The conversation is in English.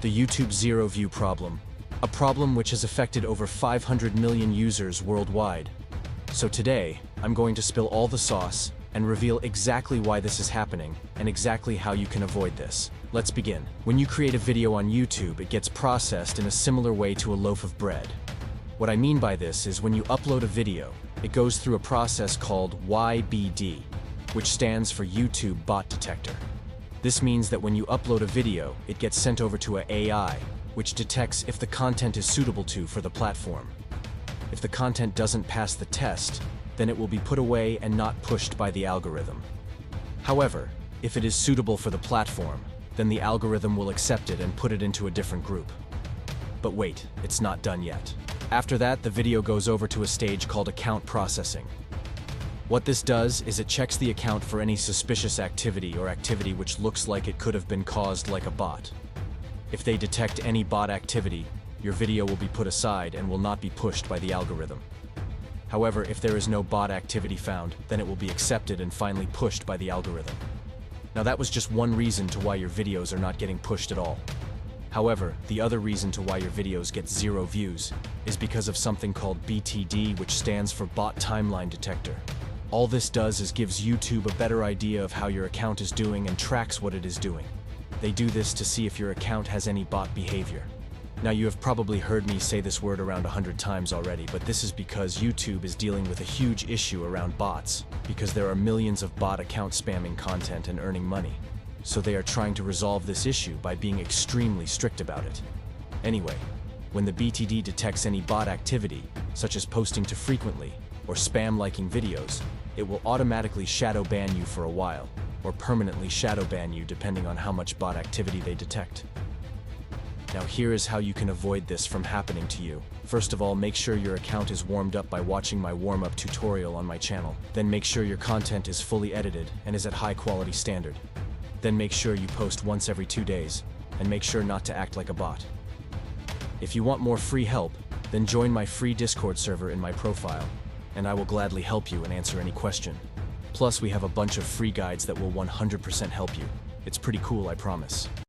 The YouTube zero view problem, a problem which has affected over 500 million users worldwide. So today, I'm going to spill all the sauce and reveal exactly why this is happening and exactly how you can avoid this. Let's begin. When you create a video on YouTube, it gets processed in a similar way to a loaf of bread. What I mean by this is when you upload a video, it goes through a process called YBD, which stands for YouTube Bot Detector. This means that when you upload a video, it gets sent over to an AI, which detects if the content is suitable for the platform. If the content doesn't pass the test, then it will be put away and not pushed by the algorithm. However, if it is suitable for the platform, then the algorithm will accept it and put it into a different group. But wait, it's not done yet. After that, the video goes over to a stage called account processing. What this does is it checks the account for any suspicious activity or activity which looks like it could have been caused like a bot. If they detect any bot activity, your video will be put aside and will not be pushed by the algorithm. However, if there is no bot activity found, then it will be accepted and finally pushed by the algorithm. Now that was just one reason to why your videos are not getting pushed at all. However, the other reason to why your videos get zero views is because of something called BTD, which stands for Bot Timeline Detector. All this does is gives YouTube a better idea of how your account is doing and tracks what it is doing. They do this to see if your account has any bot behavior. Now you have probably heard me say this word around 100 times already, but this is because YouTube is dealing with a huge issue around bots, because there are millions of bot account spamming content and earning money. So they are trying to resolve this issue by being extremely strict about it. Anyway, when the BTD detects any bot activity, such as posting too frequently or spam-liking videos, it will automatically shadow ban you for a while, or permanently shadow ban you depending on how much bot activity they detect. Now here is how you can avoid this from happening to you. First of all, make sure your account is warmed up by watching my warm-up tutorial on my channel. Then make sure your content is fully edited and is at high quality standard. Then make sure you post once every 2 days, and make sure not to act like a bot. If you want more free help, then join my free Discord server in my profile, and I will gladly help you and answer any question. Plus, we have a bunch of free guides that will 100% help you. It's pretty cool, I promise.